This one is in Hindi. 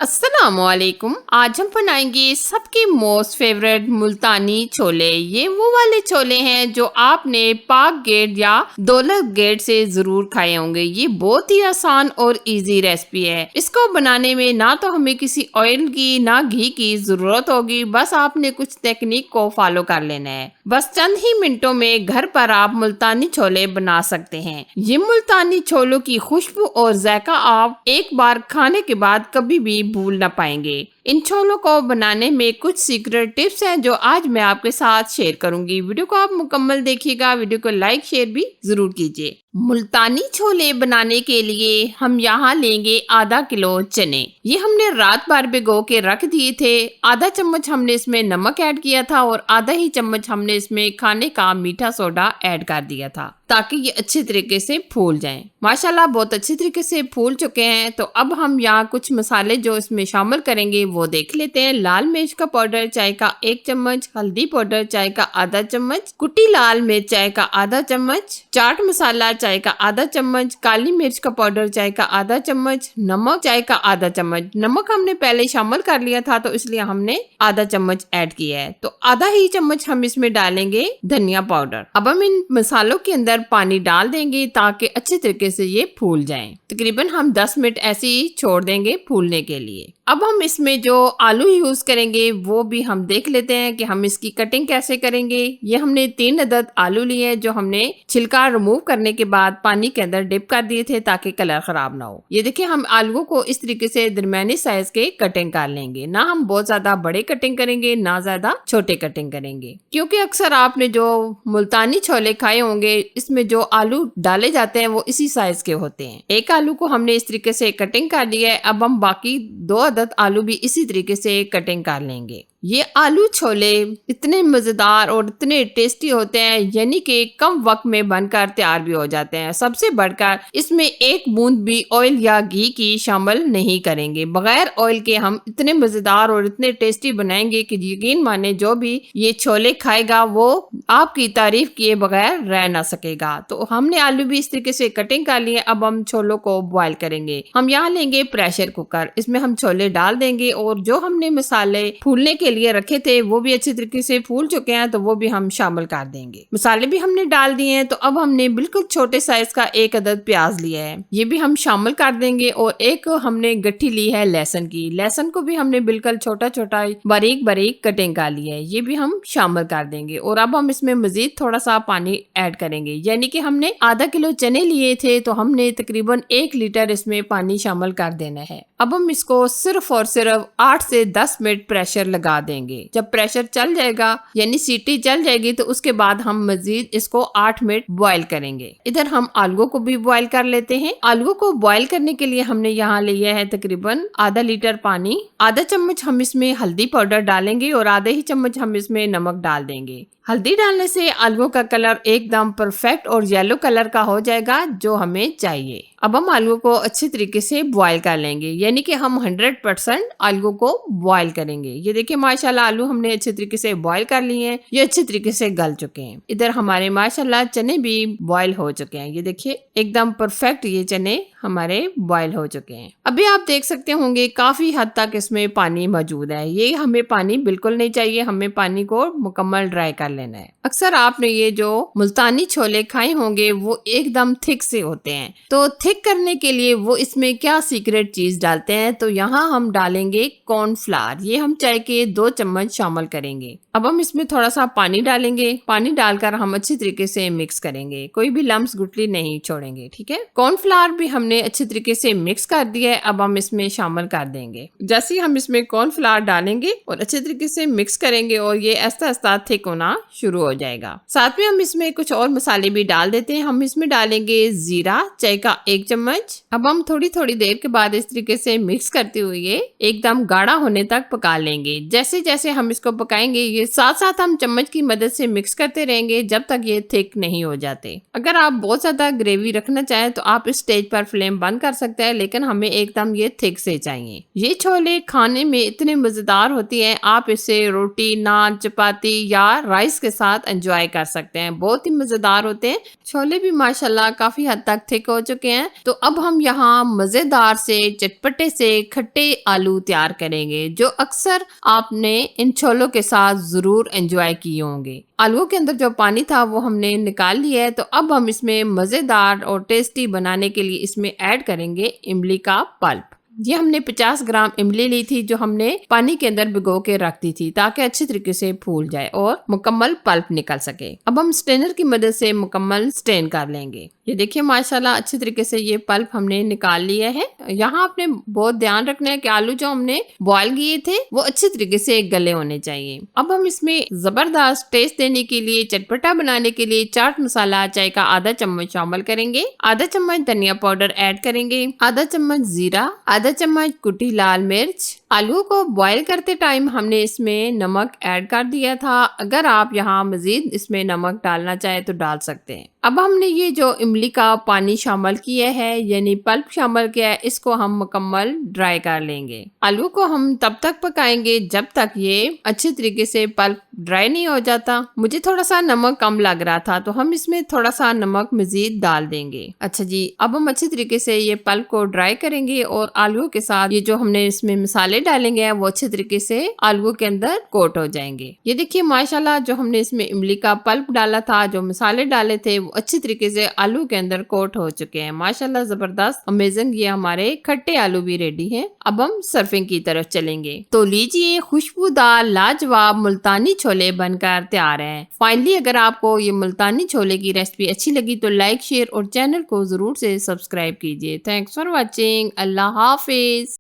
अस्सलामुअलैकुम। आज हम बनाएंगे सबके मोस्ट फेवरेट मुल्तानी छोले। ये वो वाले छोले हैं जो आपने पाक गेट या दौलत गेट से जरूर खाए होंगे। ये बहुत ही आसान और इजी रेसिपी है। इसको बनाने में ना तो हमें किसी ऑयल की ना घी की जरूरत होगी, बस आपने कुछ टेक्निक को फॉलो कर लेना है। बस चंद ही मिनटों में घर पर आप मुल्तानी छोले बना सकते हैं। ये मुल्तानी छोलों की खुशबू और जायका आप एक बार खाने के बाद कभी भी भूल ना पाएंगे। इन छोलों को बनाने में कुछ सीक्रेट टिप्स हैं जो आज मैं आपके साथ शेयर करूंगी। वीडियो को आप मुकम्मल देखिएगा। वीडियो को लाइक शेयर भी जरूर कीजिए। मुल्तानी छोले बनाने के लिए हम यहाँ लेंगे आधा किलो चने। ये हमने रात भर भिगो के रख दिए थे। आधा चम्मच हमने इसमें नमक ऐड किया था और आधा ही चम्मच हमने इसमें खाने का मीठा सोडा ऐड कर दिया था ताकि ये अच्छे तरीके से फूल जाएं। माशाल्लाह बहुत अच्छे तरीके से फूल चुके हैं। तो अब हम यहाँ कुछ मसाले जो इसमें शामिल करेंगे वो देख लेते हैं। लाल मिर्च का पाउडर चाय का 1 चम्मच, हल्दी पाउडर चाय का आधा चम्मच, कुटी लाल मिर्च चाय का आधा चम्मच, चाट मसाला चाय का आधा चम्मच, काली मिर्च का पाउडर चाय का आधा चम्मच, नमक चाय का आधा चम्मच। नमक हमने पहले शामिल कर लिया था तो इसलिए हमने आधा चम्मच ऐड किया है। तो आधा ही चम्मच हम इसमें डालेंगे धनिया पाउडर। अब हम इन मसालों के अंदर पानी डाल देंगे ताकि अच्छे तरीके से ये फूल जाएं। तकरीबन हम 10 मिनट ऐसे ही छोड़ देंगे फूलने के लिए। अब हम इसमें जो आलू यूज करेंगे वो भी हम देख लेते हैं कि हम इसकी कटिंग कैसे करेंगे। ये हमने 3 अदद आलू लिए जो हमने छिलका रिमूव करने के बाद पानी के अंदर डिप कर दिए थे ताकि कलर खराब ना हो। ये देखिए हम आलूओं को इस तरीके से दरमियानी साइज के कटिंग कर लेंगे। ना हम बहुत ज्यादा बड़े कटिंग करेंगे ना ज्यादा छोटे कटिंग करेंगे, क्योंकि अक्सर आपने जो मुल्तानी छोले खाए होंगे इसमें जो आलू डाले जाते हैं वो इसी साइज के होते हैं। एक आलू को हमने इस तरीके से कटिंग कर दिया है। अब हम बाकी 2 अदद आलू भी इसी तरीके से कटिंग कर लेंगे। ये आलू छोले इतने मजेदार और इतने टेस्टी होते हैं, यानी कि कम वक्त में बनकर तैयार भी हो जाते हैं। सबसे बढ़कर इसमें एक बूंद भी ऑयल या घी की शामिल नहीं करेंगे। बगैर ऑयल के हम इतने मजेदार और इतने टेस्टी बनाएंगे कि यकीन माने जो भी ये छोले खाएगा वो आपकी तारीफ किए बगैर रह ना सकेगा। तो हमने आलू भी इस तरीके से कटिंग कर लिए। अब हम छोलों को बॉईल करेंगे। हम यहाँ लेंगे प्रेशर कुकर। इसमें हम छोले डाल देंगे और जो हमने मसाले फूलने के लिए रखे थे वो भी अच्छे तरीके से फूल चुके हैं तो वो भी हम शामिल कर देंगे। मसाले भी हमने डाल दिए हैं। तो अब हमने बिल्कुल छोटे साइज का 1 अदद प्याज लिया है, ये भी हम शामिल कर देंगे। और एक हमने गट्ठी ली है लहसुन की। लहसुन को भी हमने बिल्कुल छोटा छोटा बारीक बारीक कटिंग कर लिया है, ये भी हम शामिल कर देंगे। और अब हम इसमें मजीद थोड़ा सा पानी ऐड करेंगे, यानी कि हमने आधा किलो चने लिए थे तो हमने तकरीबन 1 लीटर इसमें पानी शामिल कर देना है। अब हम इसको सिर्फ और सिर्फ 8 से 10 मिनट प्रेशर लगा देंगे। जब प्रेशर चल जाएगा यानी सीटी चल जाएगी तो उसके बाद हम मजीद इसको 8 मिनट बॉईल करेंगे। इधर हम आलूओं को भी बॉईल कर लेते हैं। आलूओं को बॉईल करने के लिए हमने यहाँ लिया है तकरीबन आधा लीटर पानी। आधा चम्मच हम इसमें हल्दी पाउडर डालेंगे और आधे ही चम्मच हम इसमें नमक डाल देंगे। हल्दी डालने से आलूओं का कलर एकदम परफेक्ट और येलो कलर का हो जाएगा जो हमें चाहिए। अब हम आलूओं को अच्छे तरीके से बॉईल कर लेंगे, यानी कि हम 100% आलूओं को बॉईल करेंगे। ये देखिए माशाल्लाह आलू हमने अच्छे तरीके से बॉईल कर लिए हैं, ये अच्छे तरीके से गल चुके हैं। इधर हमारे माशाल्लाह चने भी बॉईल हो चुके हैं। ये देखिए एकदम परफेक्ट ये चने हमारे बॉईल हो चुके हैं। अभी आप देख सकते होंगे काफी हद तक इसमें पानी मौजूद है। ये हमें पानी बिल्कुल नहीं चाहिए, हमें पानी को मुकम्मल ड्राई कर लेना है। अक्सर आपने ये जो मुल्तानी छोले खाए होंगे वो एकदम थिक से होते हैं। तो थिक करने के लिए वो इसमें क्या सीक्रेट चीज डालते हैं, तो यहाँ हम डालेंगे कॉर्नफ्लावर। ये हम चाय के 2 चम्मच शामिल करेंगे। अब हम इसमें थोड़ा सा पानी डालेंगे। पानी डालकर हम अच्छी तरीके से मिक्स करेंगे, कोई भी लम्स गुठली नहीं छोड़ेंगे, ठीक है। कॉर्नफ्लावर भी हमने अच्छे तरीके से मिक्स कर दिया है। अब हम इसमें शामिल कर देंगे। जैसे ही हम इसमें कॉर्नफ्लावर डालेंगे और अच्छे तरीके से मिक्स करेंगे और ये आस्ता आस्ता थिक होना शुरू हो जाएगा। साथ में हम इसमें कुछ और मसाले भी डाल देते हैं। हम इसमें डालेंगे जीरा चाय का 1 चम्मच। अब हम थोड़ी थोड़ी देर के बाद इस तरीके से मिक्स करते हुए एकदम गाढ़ा होने तक पका लेंगे। जैसे जैसे हम इसको पकाएंगे ये साथ साथ हम चम्मच की मदद से मिक्स करते रहेंगे जब तक ये थिक नहीं हो जाते। अगर आप बहुत ज्यादा ग्रेवी रखना चाहें तो आप इस स्टेज पर फ्लेम बंद कर सकते हैं, लेकिन हमें एकदम ये थिक से चाहिए। ये छोले खाने में इतने मजेदार होती हैं, आप इसे रोटी नान चपाती या राइस के साथ एंजॉय कर सकते हैं। बहुत ही मजेदार होते हैं। छोले भी माशाल्लाह काफी हद तक थिक हो चुके हैं। हैं। तो अब हम यहाँ मजेदार से चटपटे से खट्टे आलू तैयार करेंगे, जो अक्सर आपने इन छोलों के साथ जरूर एंजॉय किए होंगे। आलूओं के अंदर जो पानी था वो हमने निकाल लिया है। तो अब हम इसमें मजेदार और टेस्टी बनाने के लिए इसमें ऐड करेंगे इमली का पल्प। ये हमने 50 ग्राम इमली ली थी, जो हमने पानी के अंदर भिगो के रख दी थी ताकि अच्छी तरीके से फूल जाए और मुकम्मल पल्प निकल सके। अब हम स्ट्रेनर की मदद से मुकम्मल स्ट्रेन कर लेंगे। ये देखिए माशाल्लाह अच्छी तरीके से ये पल्प हमने निकाल लिया है। यहाँ आपने बहुत ध्यान रखना है कि आलू जो हमने बॉयल किए थे वो अच्छी तरीके से गले होने चाहिए। अब हम इसमें जबरदस्त टेस्ट देने के लिए, चटपटा बनाने के लिए चाट मसाला चाय का आधा चम्मच शामिल करेंगे, आधा चम्मच धनिया पाउडर ऐड करेंगे, आधा चम्मच जीरा, आधा चम्मच कुटी लाल मिर्च। आलू को बॉईल करते टाइम हमने इसमें नमक ऐड कर दिया था। अगर आप यहाँ मजीद इसमें नमक डालना चाहे तो डाल सकते हैं। अब हमने ये जो इमली का पानी शामिल किया है यानी पल्प शामिल किया है, इसको हम मुकम्मल ड्राई कर लेंगे। आलू को हम तब तक पकाएंगे जब तक ये अच्छे तरीके से पल्प ड्राई नहीं हो जाता। मुझे थोड़ा सा नमक कम लग रहा था तो हम इसमें थोड़ा सा नमक मजीद डाल देंगे। अच्छा जी, अब हम अच्छे तरीके से ये पल्प को ड्राई करेंगे और आलूओं के साथ ये जो हमने इसमें मसाले डालेंगे वो अच्छे तरीके से आलूओं के अंदर कोट हो जाएंगे। ये देखिए माशाल्लाह जो हमने इसमें इमली का पल्प डाला था, जो मसाले डाले थे वो अच्छी तरीके से आलू के अंदर कोट हो चुके हैं। माशाल्लाह जबरदस्त अमेजिंग ये हमारे खट्टे आलू भी रेडी हैं। अब हम सर्विंग की तरफ चलेंगे। तो लीजिए खुशबूदार लाजवाब मुल्तानी छोले बनकर तैयार हैं। फाइनली अगर आपको ये मुल्तानी छोले की रेसिपी अच्छी लगी तो लाइक, शेयर और चैनल को जरूर से सब्सक्राइब कीजिए। Thanks for watching. Allah Hafiz.